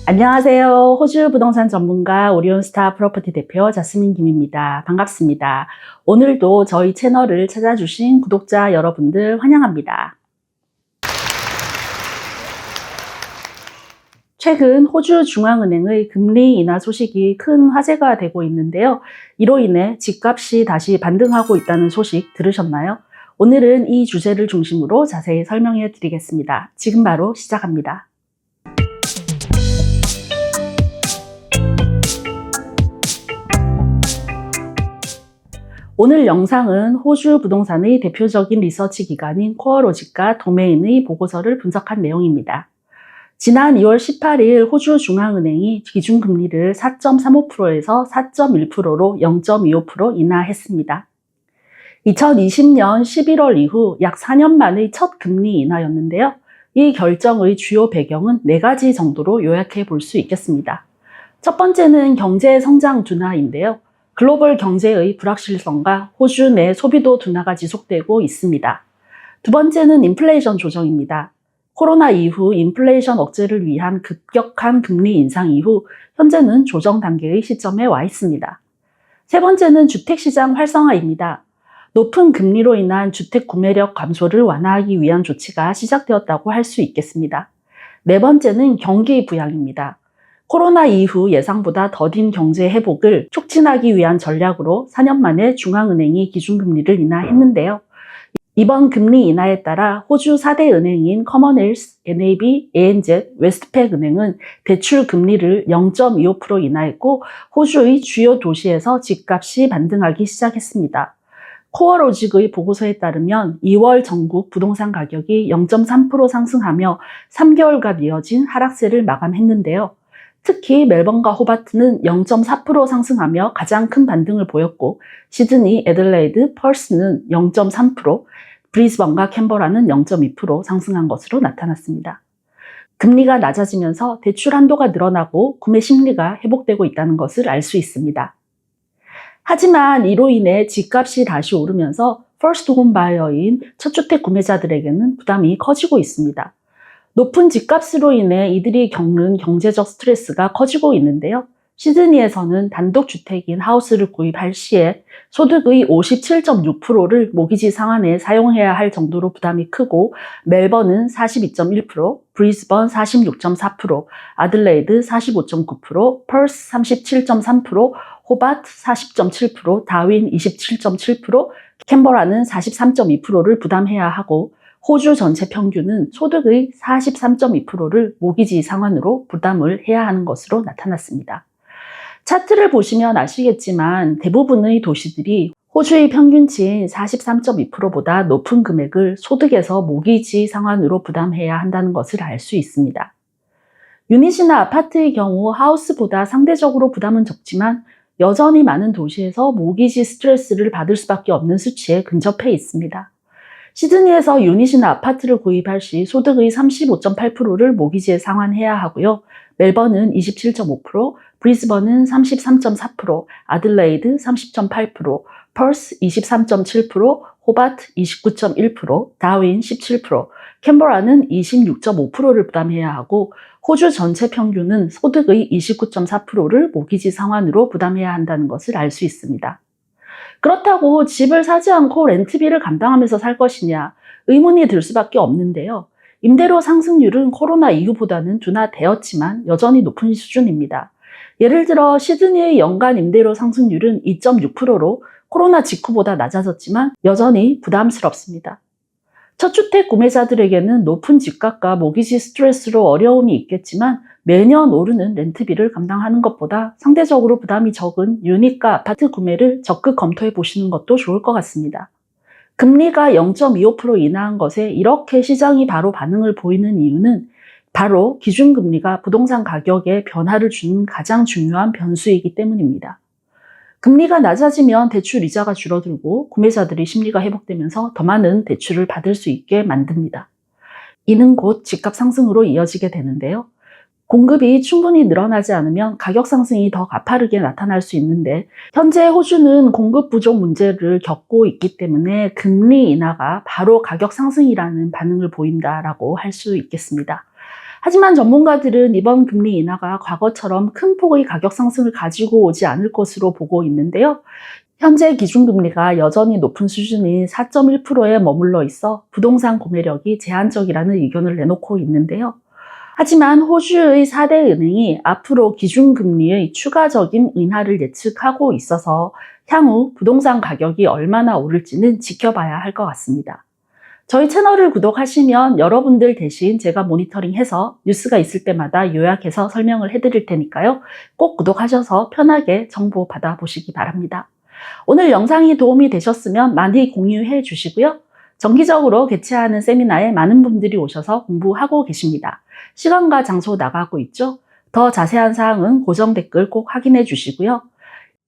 안녕하세요. 호주 부동산 전문가 오리온스타 프로퍼티 대표 자스민 김입니다. 반갑습니다. 오늘도 저희 채널을 찾아주신 구독자 여러분들 환영합니다. 최근 호주 중앙은행의 금리 인하 소식이 큰 화제가 되고 있는데요. 이로 인해 집값이 다시 반등하고 있다는 소식 들으셨나요? 오늘은 이 주제를 중심으로 자세히 설명해 드리겠습니다. 지금 바로 시작합니다. 오늘 영상은 호주 부동산의 대표적인 리서치 기관인 코어로직과 도메인의 보고서를 분석한 내용입니다. 지난 2월 18일 호주 중앙은행이 기준금리를 4.35%에서 4.1%로 0.25% 인하했습니다. 2020년 11월 이후 약 4년 만의 첫 금리 인하였는데요. 이 결정의 주요 배경은 4가지 정도로 요약해 볼 수 있겠습니다. 첫 번째는 경제 성장 둔화인데요. 글로벌 경제의 불확실성과 호주 내 소비도 둔화가 지속되고 있습니다. 두 번째는 인플레이션 조정입니다. 코로나 이후 인플레이션 억제를 위한 급격한 금리 인상 이후 현재는 조정 단계의 시점에 와 있습니다. 세 번째는 주택시장 활성화입니다. 높은 금리로 인한 주택 구매력 감소를 완화하기 위한 조치가 시작되었다고 할 수 있겠습니다. 네 번째는 경기 부양입니다. 코로나 이후 예상보다 더딘 경제 회복을 촉진하기 위한 전략으로 4년 만에 중앙은행이 기준금리를 인하했는데요. 이번 금리 인하에 따라 호주 4대 은행인 커먼웰스, NAB, ANZ, 웨스트팩 은행은 대출 금리를 0.25% 인하했고 호주의 주요 도시에서 집값이 반등하기 시작했습니다. 코어로직의 보고서에 따르면 2월 전국 부동산 가격이 0.3% 상승하며 3개월간 이어진 하락세를 마감했는데요. 특히 멜번과 호바트는 0.4% 상승하며 가장 큰 반등을 보였고 시드니, 애들레이드, 펄스는 0.3%, 브리즈번과 캔버라는 0.2% 상승한 것으로 나타났습니다. 금리가 낮아지면서 대출 한도가 늘어나고 구매 심리가 회복되고 있다는 것을 알 수 있습니다. 하지만 이로 인해 집값이 다시 오르면서 퍼스트 홈 바이어인 첫 주택 구매자들에게는 부담이 커지고 있습니다. 높은 집값으로 인해 이들이 겪는 경제적 스트레스가 커지고 있는데요. 시드니에서는 단독주택인 하우스를 구입할 시에 소득의 57.6%를 모기지 상환에 사용해야 할 정도로 부담이 크고 멜번은 42.1%, 브리즈번 46.4%, 아들레이드 45.9%, 펄스 37.3%, 호바트 40.7%, 다윈 27.7%, 캔버라는 43.2%를 부담해야 하고 호주 전체 평균은 소득의 43.2%를 모기지 상환으로 부담을 해야 하는 것으로 나타났습니다. 차트를 보시면 아시겠지만 대부분의 도시들이 호주의 평균치인 43.2%보다 높은 금액을 소득에서 모기지 상환으로 부담해야 한다는 것을 알 수 있습니다. 유닛이나 아파트의 경우 하우스보다 상대적으로 부담은 적지만 여전히 많은 도시에서 모기지 스트레스를 받을 수밖에 없는 수치에 근접해 있습니다. 시드니에서 유닛이나 아파트를 구입할 시 소득의 35.8%를 모기지에 상환해야 하고요. 멜번은 27.5%, 브리즈번은 33.4%, 아들레이드 30.8%, 펄스 23.7%, 호바트 29.1%, 다윈 17%, 캔버라는 26.5%를 부담해야 하고 호주 전체 평균은 소득의 29.4%를 모기지 상환으로 부담해야 한다는 것을 알 수 있습니다. 그렇다고 집을 사지 않고 렌트비를 감당하면서 살 것이냐 의문이 들 수밖에 없는데요. 임대료 상승률은 코로나 이후보다는 둔화되었지만 여전히 높은 수준입니다. 예를 들어 시드니의 연간 임대료 상승률은 2.6%로 코로나 직후보다 낮아졌지만 여전히 부담스럽습니다. 첫 주택 구매자들에게는 높은 집값과 모기지 스트레스로 어려움이 있겠지만 매년 오르는 렌트비를 감당하는 것보다 상대적으로 부담이 적은 유닛과 아파트 구매를 적극 검토해 보시는 것도 좋을 것 같습니다. 금리가 0.25% 인하한 것에 이렇게 시장이 바로 반응을 보이는 이유는 바로 기준금리가 부동산 가격에 변화를 주는 가장 중요한 변수이기 때문입니다. 금리가 낮아지면 대출 이자가 줄어들고 구매자들의 심리가 회복되면서 더 많은 대출을 받을 수 있게 만듭니다. 이는 곧 집값 상승으로 이어지게 되는데요. 공급이 충분히 늘어나지 않으면 가격 상승이 더 가파르게 나타날 수 있는데 현재 호주는 공급 부족 문제를 겪고 있기 때문에 금리 인하가 바로 가격 상승이라는 반응을 보인다라고 할 수 있겠습니다. 하지만 전문가들은 이번 금리 인하가 과거처럼 큰 폭의 가격 상승을 가지고 오지 않을 것으로 보고 있는데요. 현재 기준금리가 여전히 높은 수준인 4.1%에 머물러 있어 부동산 구매력이 제한적이라는 의견을 내놓고 있는데요. 하지만 호주의 4대 은행이 앞으로 기준금리의 추가적인 인하를 예측하고 있어서 향후 부동산 가격이 얼마나 오를지는 지켜봐야 할 것 같습니다. 저희 채널을 구독하시면 여러분들 대신 제가 모니터링해서 뉴스가 있을 때마다 요약해서 설명을 해드릴 테니까요. 꼭 구독하셔서 편하게 정보 받아보시기 바랍니다. 오늘 영상이 도움이 되셨으면 많이 공유해 주시고요. 정기적으로 개최하는 세미나에 많은 분들이 오셔서 공부하고 계십니다. 시간과 장소 나가고 있죠? 더 자세한 사항은 고정 댓글 꼭 확인해 주시고요.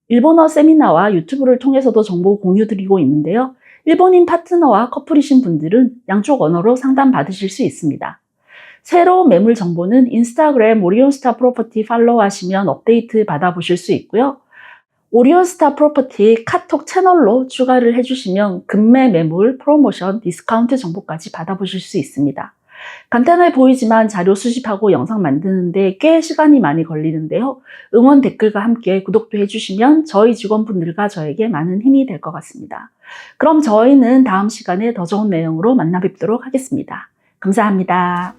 일본어 세미나와 유튜브를 통해서도 정보 공유 드리고 있는데요. 일본인 파트너와 커플이신 분들은 양쪽 언어로 상담 받으실 수 있습니다. 새로운 매물 정보는 인스타그램 오리온스타 프로퍼티 팔로우하시면 업데이트 받아보실 수 있고요. 오리온스타 프로퍼티 카톡 채널로 추가를 해주시면 급매 매물, 프로모션, 디스카운트 정보까지 받아보실 수 있습니다. 간단해 보이지만 자료 수집하고 영상 만드는데 꽤 시간이 많이 걸리는데요. 응원 댓글과 함께 구독도 해주시면 저희 직원분들과 저에게 많은 힘이 될 것 같습니다. 그럼 저희는 다음 시간에 더 좋은 내용으로 만나 뵙도록 하겠습니다. 감사합니다.